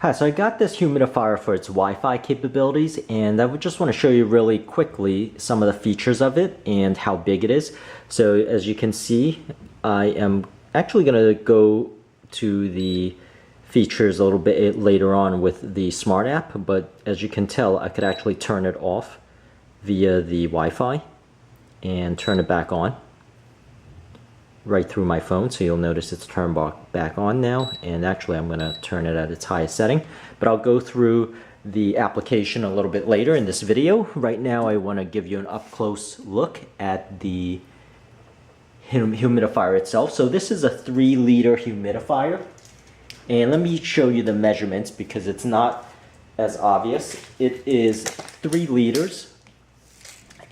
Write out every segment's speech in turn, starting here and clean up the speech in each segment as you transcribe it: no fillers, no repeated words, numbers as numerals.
Hi, so I got this humidifier for its Wi-Fi capabilities, and I would just want to show you really quickly some of the features of it and how big it is. So as you can see, I am actually going to go to the features a little bit later on with the smart app, but as you can tell, I could actually turn it off via the Wi-Fi and turn it back on right through my phone. So you'll notice it's turned back on now, and actually I'm going to turn it at its highest setting, but I'll go through the application a little bit later in this video. Right now I want to give you an up-close look at the humidifier itself. So this is a 3-liter humidifier, and let me show you the measurements because it's not as obvious. It is 3 liters,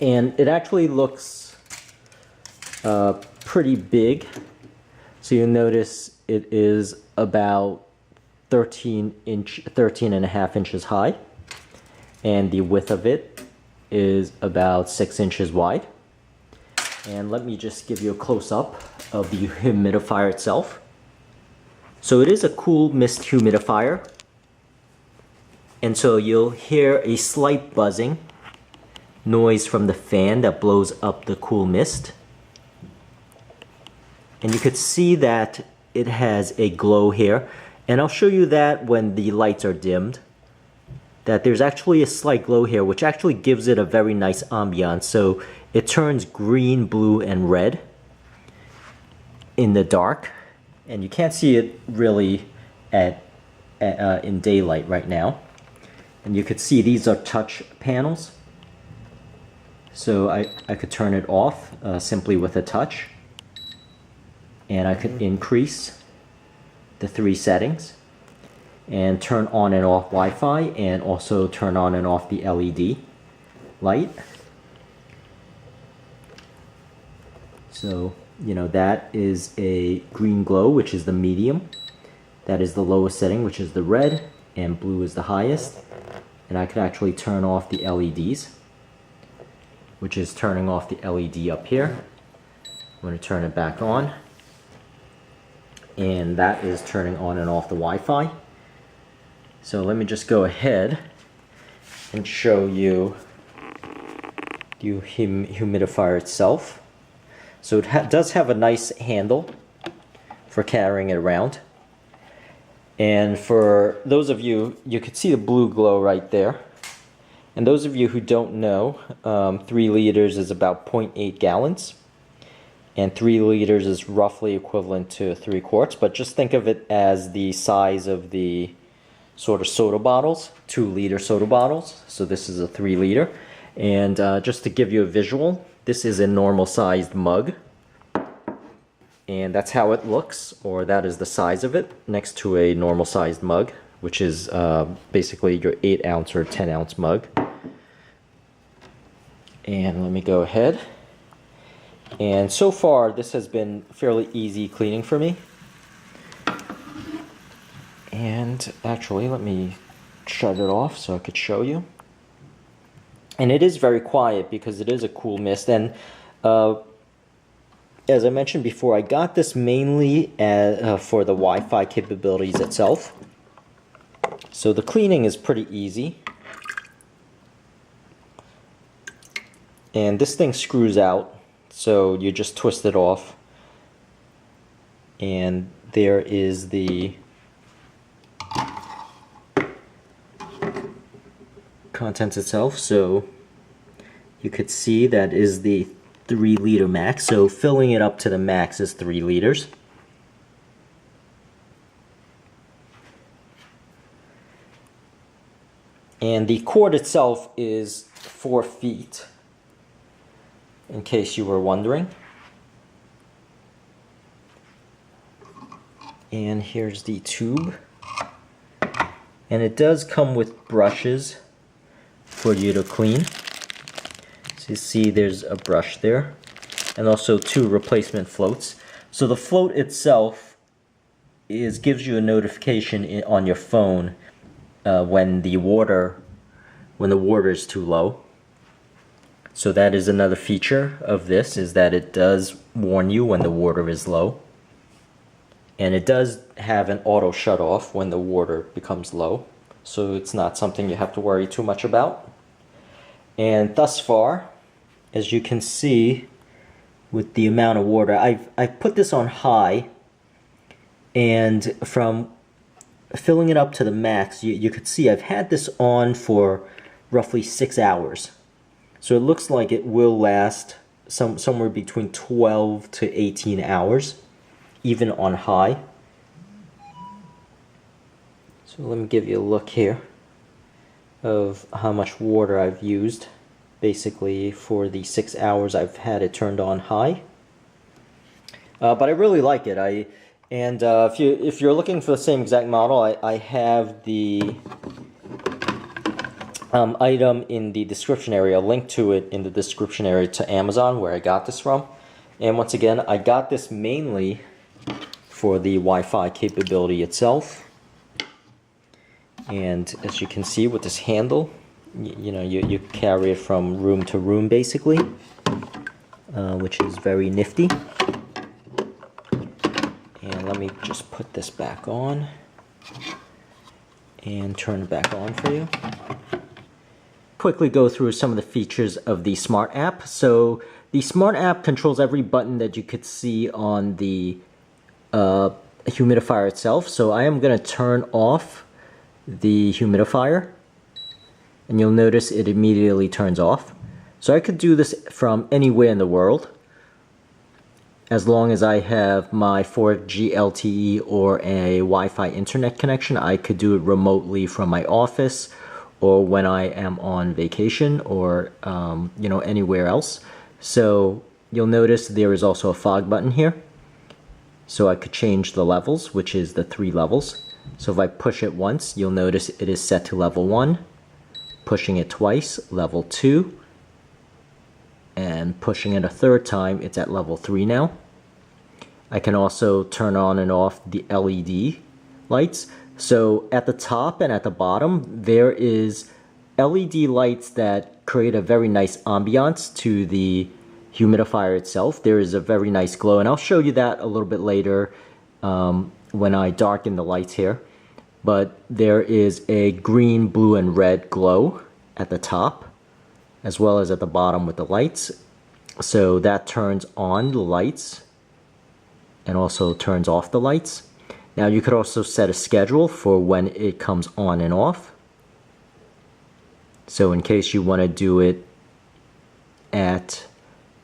and it actually looks pretty big. So you'll notice it is about 13 and a half inches high, and the width of it is about 6 inches wide. And let me just give you a close-up of the humidifier itself. So it is a cool mist humidifier, and so you'll hear a slight buzzing noise from the fan that blows up the cool mist. And you could see that it has a glow here, and I'll show you that when the lights are dimmed, that there's actually a slight glow here, which actually gives it a very nice ambiance. So it turns green, blue, and red in the dark, and you can't see it really in daylight right now. And you could see these are touch panels, so I could turn it off simply with a touch. And I could increase the 3 settings and turn on and off Wi-Fi, and also turn on and off the LED light. So, you know, that is a green glow, which is the medium. That is the lowest setting, which is the red, and blue is the highest. And I could actually turn off the LEDs, which is turning off the LED up here. I'm going to turn it back on, and that is turning on and off the Wi-Fi. So let me just go ahead and show you the humidifier itself. So it does have a nice handle for carrying it around. And for those of you, you can see the blue glow right there. And those of you who don't know, 3 liters is about 0.8 gallons. And 3 liters is roughly equivalent to 3 quarts, but just think of it as the size of the sort of soda bottles, 2-liter soda bottles. So this is a 3 liter. And just to give you a visual, this is a normal sized mug. And that's how it looks, or that is the size of it next to a normal sized mug, which is basically your 8-ounce or 10-ounce mug. And let me go ahead. And so far, this has been fairly easy cleaning for me. And actually, let me shut it off so I could show you. And it is very quiet because it is a cool mist. And as I mentioned before, I got this mainly for the Wi-Fi capabilities itself. So the cleaning is pretty easy. And this thing screws out. So you just twist it off, and there is the contents itself. So you could see that is the 3-liter max. So filling it up to the max is 3 liters. And the cord itself is 4 feet. In case you were wondering. And here's the tube. And it does come with brushes for you to clean. So you see there's a brush there. And also 2 replacement floats. So the float itself gives you a notification on your phone when the water is too low. So that is another feature of this, is that it does warn you when the water is low. And it does have an auto shut off when the water becomes low, so it's not something you have to worry too much about. And thus far, as you can see with the amount of water, I've put this on high, and from filling it up to the max, you could see I've had this on for roughly 6 hours. So it looks like it will last somewhere between 12 to 18 hours, even on high. So let me give you a look here of how much water I've used basically for the 6 hours I've had it turned on high. But I really like it. If you're looking for the same exact model, I have the item in the description area, a link to it in the description area to Amazon where I got this from. And once again, I got this mainly for the Wi-Fi capability itself. And as you can see with this handle, you carry it from room to room basically, which is very nifty. And let me just put this back on and turn it back on for you. Quickly go through some of the features of the Smart App. So the Smart App controls every button that you could see on the humidifier itself. So I am going to turn off the humidifier, and you'll notice it immediately turns off. So I could do this from anywhere in the world, as long as I have my 4G LTE or a Wi-Fi internet connection. I could do it remotely from my office, or when I am on vacation, or anywhere else. So you'll notice there is also a fog button here. So I could change the levels, which is the 3 levels. So if I push it once, you'll notice it is set to level 1. Pushing it twice, level 2. And pushing it a third time, it's at level 3 now. I can also turn on and off the LED lights. So at the top and at the bottom, there is LED lights that create a very nice ambiance to the humidifier itself. There is a very nice glow, and I'll show you that a little bit later when I darken the lights here. But there is a green, blue, and red glow at the top, as well as at the bottom with the lights. So that turns on the lights and also turns off the lights. Now you could also set a schedule for when it comes on and off. So in case you want to do it at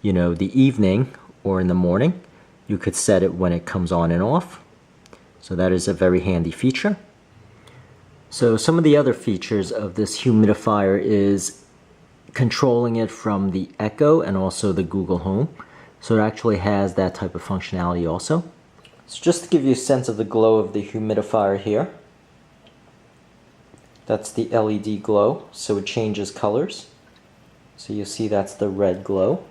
the evening or in the morning, you could set it when it comes on and off. So that is a very handy feature. So some of the other features of this humidifier is controlling it from the Echo and also the Google Home. So it actually has that type of functionality also. So just to give you a sense of the glow of the humidifier here, that's the LED glow, so it changes colors. So you'll see that's the red glow.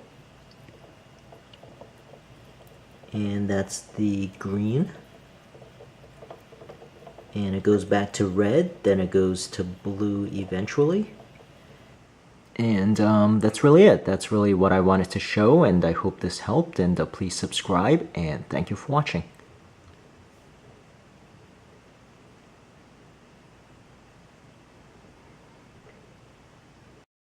And that's the green. And it goes back to red, then it goes to blue eventually. And that's really it. That's really what I wanted to show, and I hope this helped, and please subscribe, and thank you for watching.